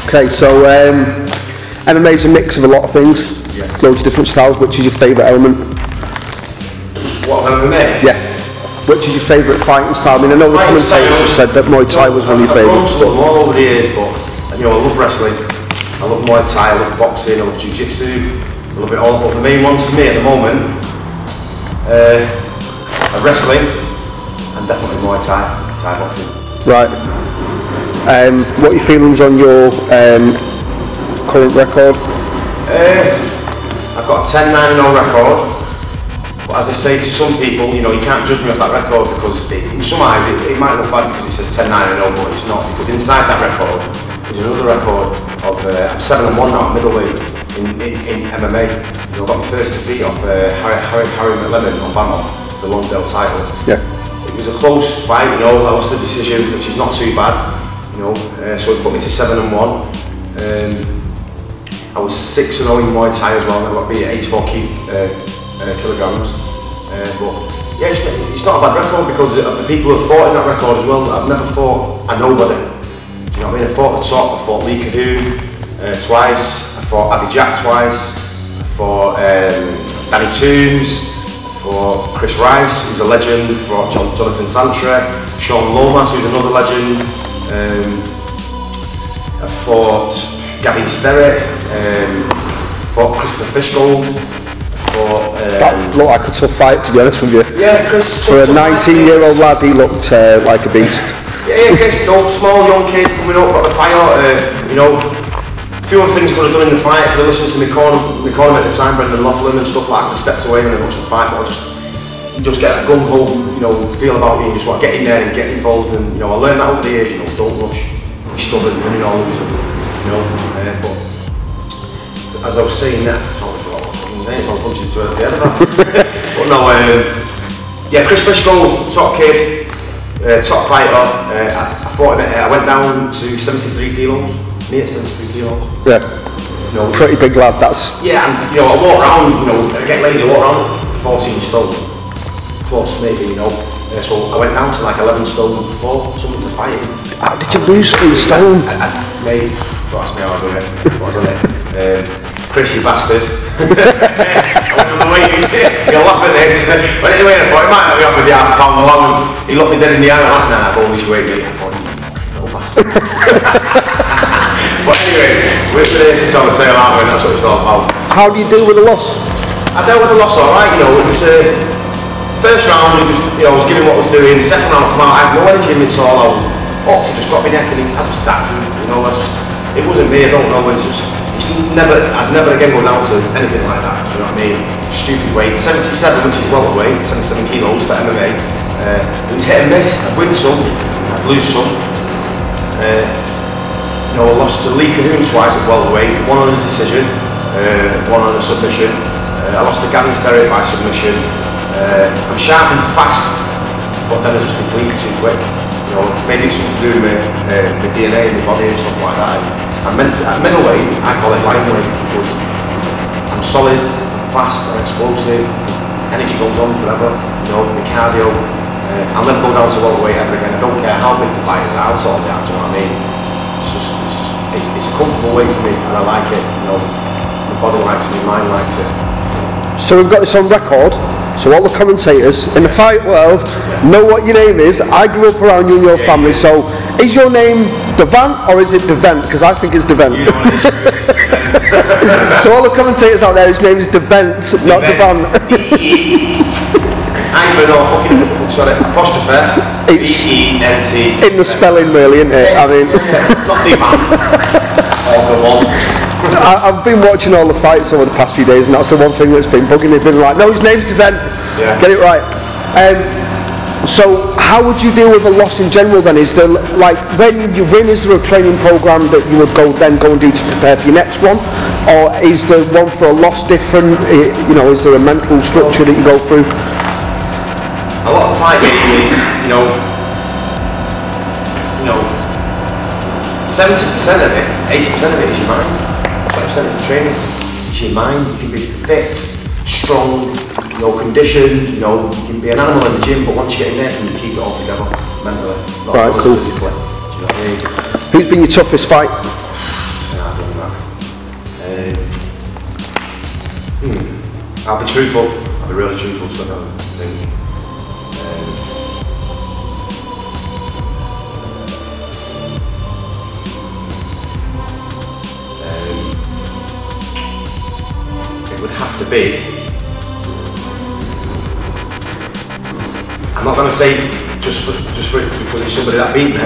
Okay, so MMA is a mix of a lot of things, loads of different styles. Which is your favourite element? What, MMA? Yeah. Which is your favourite fighting style? I mean, I know the commentators have said that Muay Thai was one of your favourites. I've grown to love them all over the years, but I love wrestling. I love Muay Thai, I love boxing, I love Jiu-Jitsu, I love it all. But the main ones for me at the moment are wrestling and definitely Muay Thai, Thai boxing. Right. What are your feelings on your current record? I've got a 10-9-0 record. But as I say to some people, you can't judge me off that record because in some eyes it might look bad because it says 10-9-0, but it's not, because inside that record there's another record of I'm 7-1 now at middleweight in MMA. I got my first defeat off Harry McLennan on Bama, the Lonsdale title. Yeah. It was a close fight, I lost the decision, which is not too bad, so it put me to 7-1. I was 6-0 in Muay Thai as well, and I got beat at 84 kilograms. But yeah, it's not a bad record because of the people who have fought in that record as well. I've never fought a nobody. Do you know what I mean? I fought the top. I fought Lee Cahoon twice. I fought Abby Jack twice. I fought Danny Toombs. I fought Chris Rice, who's a legend. I fought Jonathan Santra. Sean Lomas, who's another legend. I fought Gavin Sterrett. Fought Christopher Fishgold. That looked like a tough fight, to be honest with you. Yeah, Chris. For a 19-year-old lad, he looked like a beast. Yeah, Chris, small young kid coming up, got the fire. A few other things I could have done in the fight. I could have listened to my corner at the time, Brendan Laughlin and stuff like that. I stepped away when I watched the fight, but I just get that gung-ho, feel about you and just want to get in there and get involved. And I learned that over the years. Don't rush, be stubborn, winning or losing. But as I was saying that, I'll punch you to the end of that. But no, Chris Fishgold, top kid, top fighter. I went down to 73 kilos, me at 73 kilos. Yeah. Pretty big lad, that's... Yeah, and I walk around, I get lazy, I walk around 14 stone, plus maybe, so I went down to like 11 stone for something to fight. How did you lose 3 stone? Mate, don't ask me how I done it. Chris, you bastard. You'll laugh at this. But anyway, I thought, it might not be off with the half pound along. He looked me dead in the eye and I'm like, nah, I've always weighed me. I thought, no bastard. But anyway, we're here to tell the tale, aren't we? That's what it's all about. How do you deal with the loss? I dealt with the loss alright, it was first round, it was, I was giving what I was doing. The second round I come out, I had no energy in me at all. Oxy just got my neck and I was sat, it wasn't me, I don't know, I'd never again go down to anything like that, do you know what I mean? Stupid weight, 77, which is welterweight, 77 kilos for MMA. It was hit and miss, I'd win some, I'd lose some. I lost to Lee Cahoon twice at welterweight, one on a decision, one on a submission. I lost to Gavin Sterrett by submission. I'm sharp and fast, but then I just been weak too quick. Maybe it's something to do with my DNA in my body and stuff like that. At middleweight, I call it lightweight because I'm solid, I'm fast, I'm explosive, energy goes on forever, my cardio. I'll never go down to welterweight ever again. I don't care how big the fighters are, I'll sort it out, do you know what I mean? It's a comfortable weight for me and I like it, my body likes it, my mind likes it. So we've got this on record, so all the commentators in the fight world know what your name is. I grew up around you and your family, so is your name Devant or is it Devent? Because I think it's Devent. So all the commentators out there, his name is Devent, not Devant. Apostrophe V-E-N-T. In the spelling really, isn't it? I mean, not Devant. I've been watching all the fights over the past few days and that's the one thing that's been bugging me. Been like, no, his name's Devent. Yeah. Get it right. So how would you deal with a loss in general then? Is there, like, when you win, is there a training program that you would go and do to prepare for your next one? Or is the one for a loss different? Is there a mental structure that you go through? A lot of fighting is, 70% of it, 80% of it is your mind. 20% of the training is your mind. You can be fit, strong, conditioned, you can be an animal in the gym, but once you get in there, you can keep it all together mentally, not right, cool. physically. Do you know what I mean? Who's been your toughest fight? I'll be truthful. I'll be really truthful to them, I think. It would have to be. I'm not going to say just because it's somebody that beat me.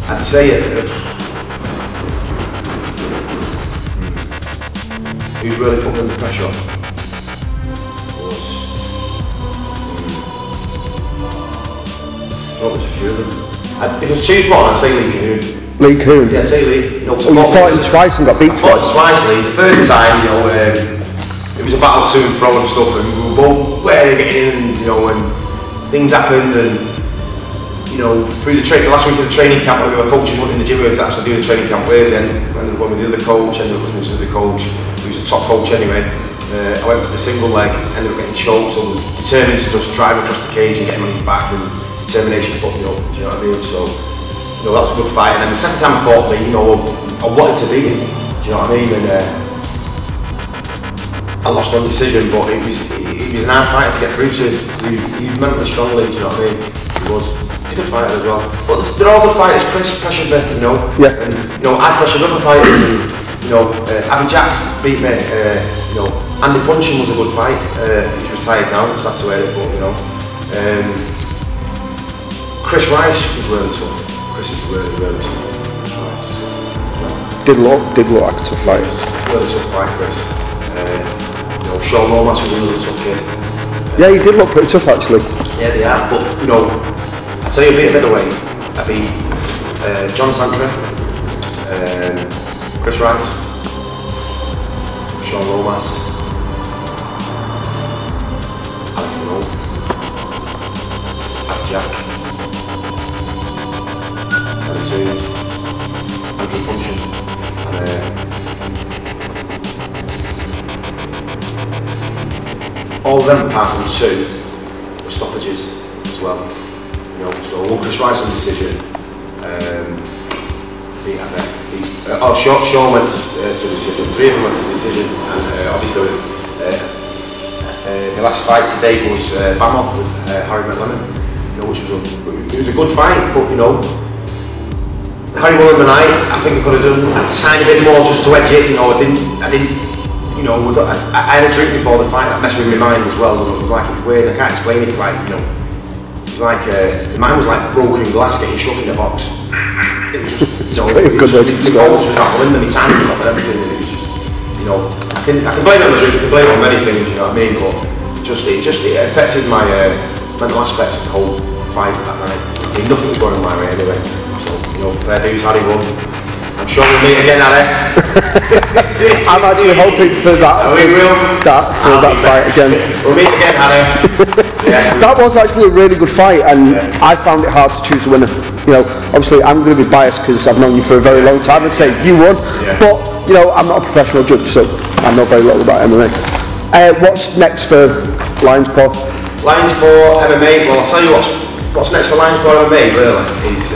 I'd say it. Who's really put me under pressure was. There's a few of them. If I was to choose one, I'd say Lee Cahoon. Lee Cahoon? Yeah, I'd say Lee. You fought him twice and got beat twice? I fought him twice, Lee. The first time, it was a battle to and fro and stuff, and we were both getting in, and things happened, and through the last week of the training camp when we were coaching in the gym, we were actually doing the training camp with, then when the other coach, ended up listening to the coach, who's a top coach anyway, I went for the single leg, ended up getting choked, so I was determined to just drive across the cage and get him on his back, and determination put me up, do you know what I mean? So, that was a good fight, and then the second time I fought Lee, I wanted to beat him, do you know what I mean? And I lost on decision, but it was an hard fight to get through to. He was mentally strong, do you know what I mean? He was. He's a good fighter as well. But they're all good fighters. Chris pressured me, Yeah. And, I pressured other fighters. And, Abby Jacks beat me. Andy Punchin was a good fight. He's retired now, so that's the way it but Chris Rice was really tough. Chris is really, really tough. Did look like a tough fight. Really tough fight, Chris. Sean Lomas was a really tough kid. Yeah, he did look pretty tough actually. Yeah, they are, but I'd say a bit of middleweight. I'd be John Santner, Chris Rice, Sean Lomas, Alex Monroe, Ab Jack, Andrew Punchin, and all of them apart from two were stoppages as well. So Chris Rice on decision. Sean went to decision. Three of them went to decision, and obviously the last fight today was Bamo with Harry McLennan, which was a good fight, but Harry won the night. I think I could have done a tiny bit more just to edge it. I didn't. I had a drink before the fight that messed with my mind as well. It was like it's weird. I can't explain it. Like the man was like broken glass getting shook in a box. It was just, my focus was like Linda, my time was off and everything. And it was just, I can blame it on the drink, I can blame it on many things, you know what I mean? But it affected my mental aspects of the whole fight that night. Nothing was going my way anyway. So, fair dues, Harry won. I'm sure we'll meet again, Harry. I'm actually hoping for that. We will. That fight again. We'll meet again, Harry. Yeah. That was actually a really good fight, and I found it hard to choose a winner. Obviously I'm going to be biased because I've known you for a very long time and say you won, but I'm not a professional judge, so I know very little about MMA. What's next for Lions Paw? Lions Paw MMA, well I'll tell you what's next for Lions Paw MMA really is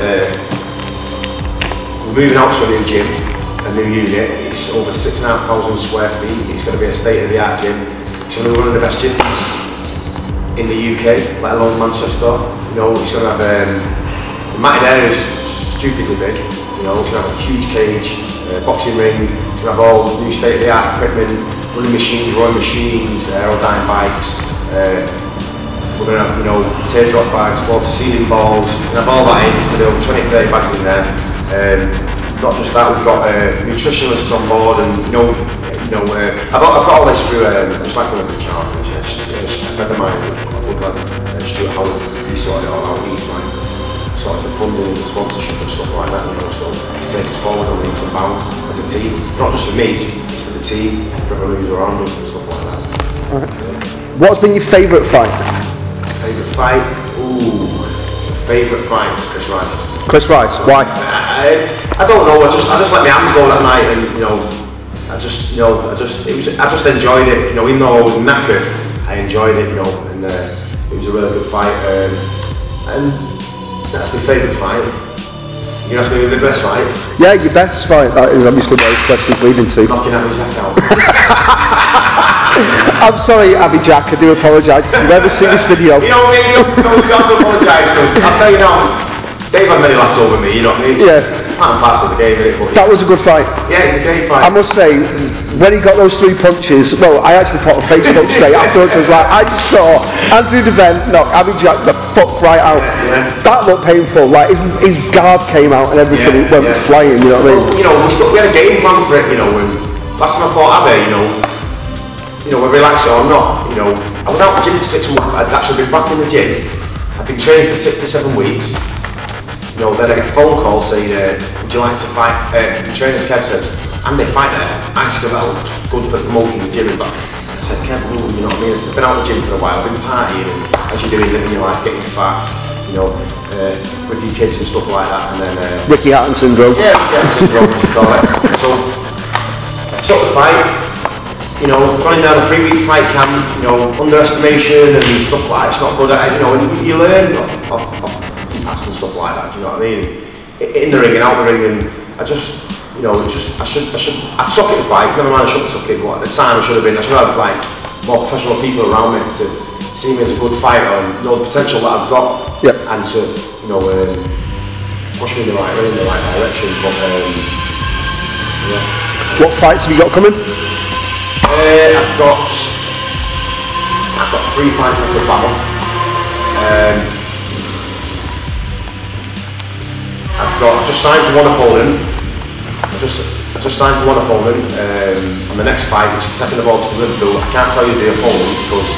we're moving out to a new gym, a new unit. It's over 6,500 square feet. It's going to be a state-of-the-art gym. It's going to be one of the best gyms in the UK, let alone Manchester. It's going to have the matted area is stupidly big. It's going to have a huge cage, boxing ring. It's going to have all new state-of-the-art equipment, running machines, rowing machines, aerodyne bikes. We're going to have, teardrop bags, water-sealing balls. We're going to have all that in. We're going to have 20-30 bags in there. Not just that, we've got nutritionists on board, and I've got all this through. I just like to look at the chart. Just a friend of mine, Stuart Howard, he sorted it all out. He's sort of the funding and the sponsorship and stuff like that. So to take us forward on leaps and bounds as a team, not just for me, it's for the team, for everyone who's around us and stuff like that. Right. What's been your favourite fight? Favourite fight? Favourite fight, Chris Rice. Chris Rice, why? I don't know. I just let my hands go that night, and I just enjoyed it. Even though I was knackered, I enjoyed it. And it was a really good fight. And that's my favourite fight. You asked me the best fight. Yeah, your best fight. That is obviously what the question's leading to. Knocking out his neck out. I'm sorry, Abby Jack, I do apologise if you've ever seen this video. You know what I mean? You don't have to apologise, because I'll tell you now, Dave had many laughs over me, you know what I mean? Yeah. Part and parcel of the game, innit? But That was a good fight. yeah, it's a great fight. I must say, when he got those 3 punches, well, I actually put on Facebook straight afterwards, I was like, I just saw Andrew Devent knock Abby Jack the fuck right out. Yeah. That looked painful, like his guard came out and everything went flying, you know what I mean? Well, you know, we had a game plan for it, you know, and last time I fought Abby, you know, whether he likes it or not, you know, I was out in the gym for 6 months, I'd actually been back in the gym, I'd been training for 6 to 7 weeks, you know, then I get a phone call saying, would you like to fight, the trainer Kev says, Andy, fight there, Ice Gravel, good for promoting the gym, but I said, Kev, you know what I mean, I've been out of the gym for a while, I've been partying, and as you're doing, living your life, getting fat, you know, with your kids and stuff like that, and then... Ricky Hatton syndrome. Yeah, Ricky Hatton syndrome, as you call it. So, took the fight, you know, running down a 3-week fight camp, you know, underestimation and stuff like that, it's not good, you know, and you learn off past and stuff like that, do you know what I mean? In the ring and out the ring, and I just, you know, I took it to fight, never mind I shouldn't have took it, but at the time I should have like more professional people around me to see me as a good fighter and know the potential that I've got, and to, you know, push me in the right way, in the right direction, but yeah. What fights have you got coming? I've got 3 fights I could battle. I've just signed for one opponent. I just signed for one opponent on the next fight, which is 2nd of August in Liverpool. I can't tell you the opponent because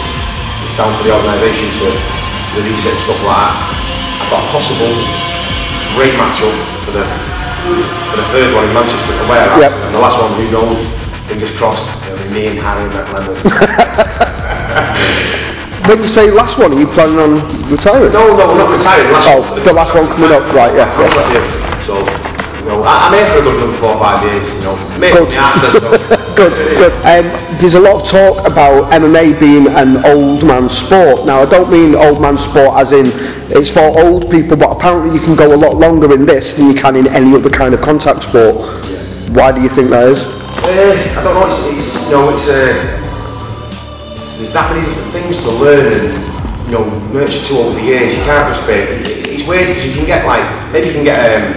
it's down for the organisation to release it and stuff like that. I've got a possible great matchup for the 3rd one in Manchester to wear out, and the last one, who knows, fingers crossed, it'll be me and Harry McLennan. When you say last one, are you planning on retiring? No, we're not retiring. The last one coming up, right, yeah. So, you know, I'm here for a good 4 or 5 years, you know. Good. Good. There's a lot of talk about MMA being an old man sport. Now, I don't mean old man sport as in it's for old people, but apparently you can go a lot longer in this than you can in any other kind of contact sport. Why do you think that is? I don't know, it's you know, there's that many different things to learn and, you know, nurture to over the years. You can't just be, it's weird because you can get like, maybe you can get a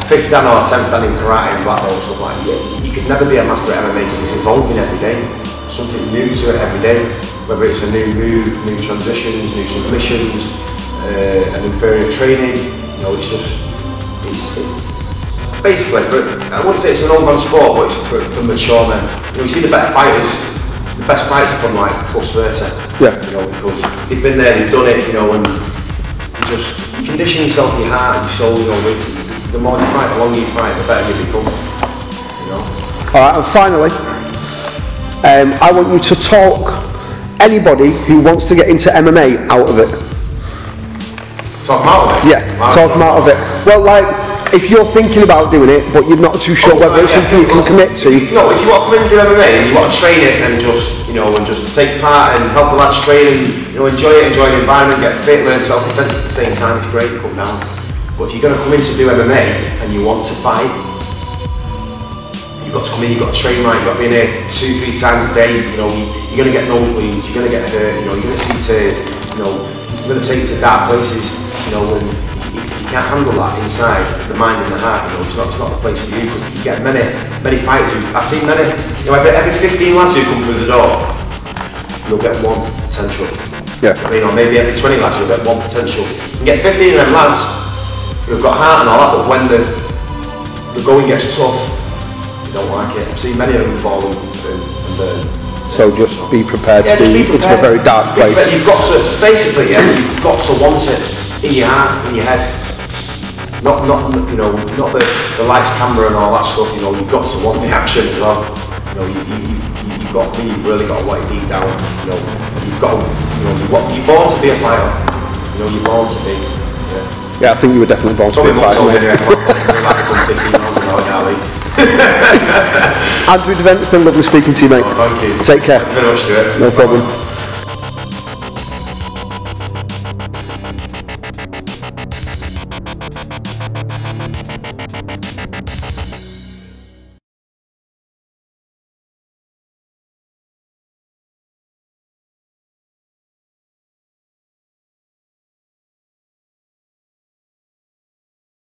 5th dan or a 10th dan in karate and black belt and stuff like that. You could never be a master at MMA because it's evolving every day. Something new to it every day, whether it's a new move, new transitions, new submissions, a new variant of training, you know, it's just, basically, I wouldn't say it's an old man sport, but it's for mature men. You know, you see the better fighters, the best fighters are from like plus 30. Yeah. You know, because they've been there, they've done it, you know, and you condition yourself, your heart, your soul, you know, the more you fight, the longer you fight, the better you become, you know. Alright, and finally, I want you to talk anybody who wants to get into MMA out of it. Talk them out of it? Yeah, talk them out of it. Well, like, if you're thinking about doing it, but you're not too sure whether it's something you can commit to. No, if you want to come in and do MMA and you want to train it and just, you know, and just take part and help the lads train and, you know, enjoy the environment, get fit, learn self-defense at the same time, it's great, come down. But if you're going to come in to do MMA and you want to fight, you've got to come in, you've got to train right, you've got to be in here 2-3 times a day, you know, you're going to get nosebleeds, you're going to get hurt, you know, you're going to see tears, you know, you're going to take you to dark places, you know, and you can't handle that inside the mind and the heart, you know, it's not the place for you, because you get many fighters I've seen many, you know, every 15 lads who come through the door, you'll get one potential. Yeah. I mean, or maybe every 20 lads you'll get one potential. You can get 15 of them lads who've got heart and all that, but when the going gets tough, you don't like it. I've seen many of them fall and burn. So just be prepared to be into a very dark place. You've got to, basically, you've got to want it in your heart, in your head. Not you know, not the lights, camera and all that stuff, you know, you've got to want the action as well. You know, you've really got to want it deep down, you know, you've got to, you know, you're born to be a fighter, you know, you're born to be, yeah, I think you were definitely born to be a fighter. Andrew Devent, it's been lovely speaking to you, mate. Oh, thank you. Take care. Thank you very much, Stuart. No problem.